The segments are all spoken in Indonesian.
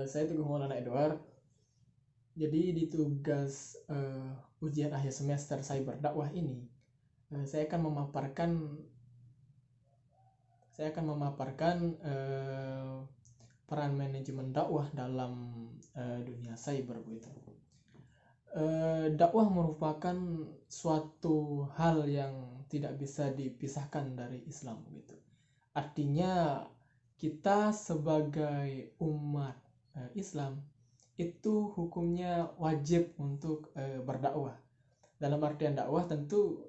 Saya Teguh Maulana Edward. Jadi di tugas ujian akhir semester Cyber Dakwah ini, saya akan memaparkan peran manajemen dakwah dalam dunia cyber begitu. Dakwah merupakan suatu hal yang tidak bisa dipisahkan dari Islam begitu. Artinya kita sebagai umat Islam itu hukumnya wajib untuk berdakwah. Dalam artian dakwah tentu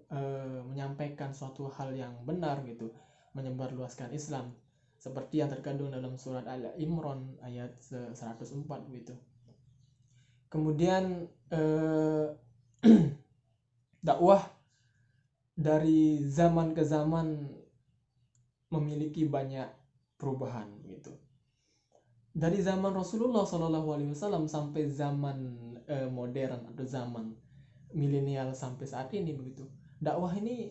menyampaikan suatu hal yang benar gitu, menyebarluaskan Islam seperti yang terkandung dalam surat Al-Imran ayat 104 gitu. Kemudian dakwah dari zaman ke zaman memiliki banyak perubahan gitu. Dari zaman Rasulullah SAW sampai zaman modern atau zaman milenial sampai saat ini begitu, dakwah ini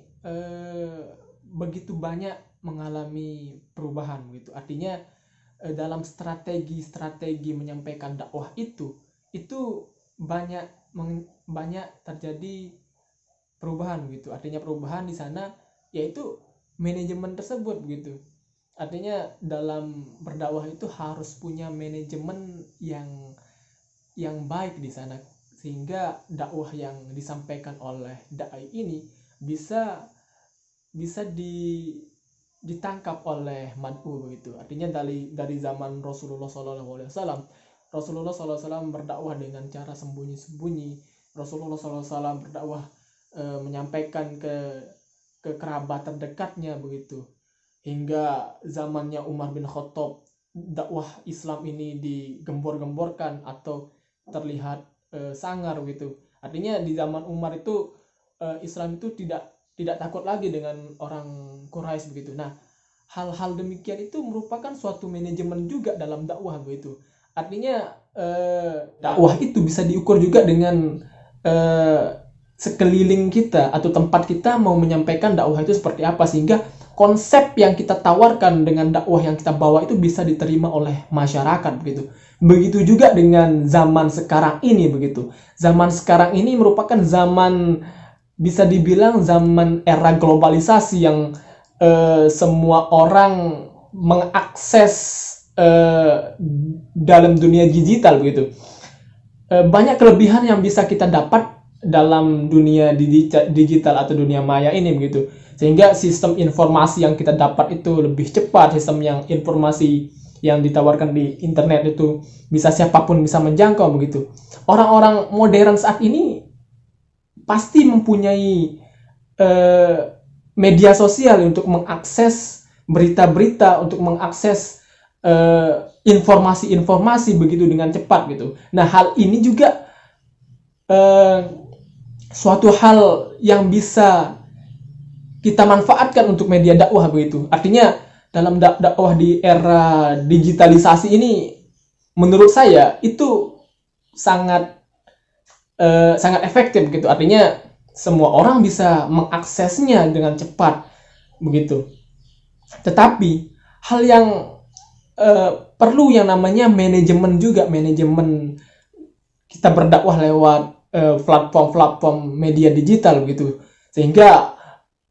begitu banyak mengalami perubahan begitu. Artinya dalam strategi menyampaikan dakwah itu banyak terjadi perubahan begitu. Artinya perubahan di sana yaitu manajemen tersebut begitu. Artinya dalam berdakwah itu harus punya manajemen yang baik di sana, sehingga dakwah yang disampaikan oleh dai ini bisa ditangkap oleh mad'u begitu. Artinya dari zaman Rasulullah SAW, Rasulullah SAW berdakwah dengan cara sembunyi-sembunyi. Rasulullah SAW berdakwah menyampaikan ke kerabat terdekatnya begitu. Hingga zamannya Umar bin Khattab, dakwah Islam ini digembor-gemborkan atau terlihat sangar gitu. Artinya di zaman Umar itu Islam itu tidak takut lagi dengan orang Quraisy begitu. Nah, hal-hal demikian itu merupakan suatu manajemen juga dalam dakwah begitu. Artinya dakwah itu bisa diukur juga dengan sekeliling kita atau tempat kita mau menyampaikan dakwah itu seperti apa, sehingga konsep yang kita tawarkan dengan dakwah yang kita bawa itu bisa diterima oleh masyarakat begitu. Begitu juga dengan zaman sekarang ini begitu. Zaman sekarang ini merupakan zaman, bisa dibilang zaman era globalisasi yang semua orang mengakses dalam dunia digital begitu. Banyak kelebihan yang bisa kita dapat dalam dunia digital atau dunia maya ini begitu. Sehingga sistem informasi yang kita dapat itu lebih cepat, sistem yang informasi yang ditawarkan di internet itu bisa siapapun bisa menjangkau begitu. Orang-orang modern saat ini pasti mempunyai media sosial untuk mengakses berita-berita, untuk mengakses informasi-informasi begitu dengan cepat gitu. Nah, hal ini juga suatu hal yang bisa kita manfaatkan untuk media dakwah begitu. Artinya dalam dakwah di era digitalisasi ini, menurut saya itu sangat efektif begitu. Artinya semua orang bisa mengaksesnya dengan cepat begitu. Tetapi hal yang perlu yang namanya manajemen juga, manajemen kita berdakwah lewat platform media digital begitu, sehingga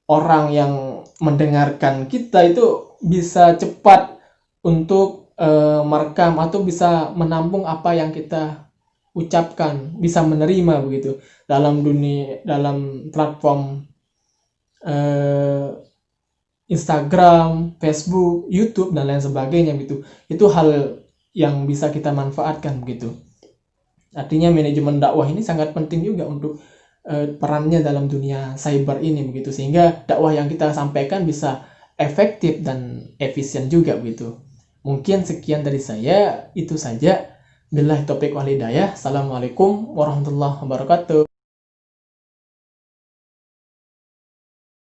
orang yang mendengarkan kita itu bisa cepat untuk merekam atau bisa menampung apa yang kita ucapkan, bisa menerima begitu dalam platform Instagram, Facebook, YouTube dan lain sebagainya gitu. Itu hal yang bisa kita manfaatkan begitu. Artinya manajemen dakwah ini sangat penting juga untuk perannya dalam dunia cyber ini begitu, sehingga dakwah yang kita sampaikan bisa efektif dan efisien juga begitu. Mungkin sekian dari saya, itu saja. Billahi taufiq wal hidayah. Assalamualaikum warahmatullahi wabarakatuh.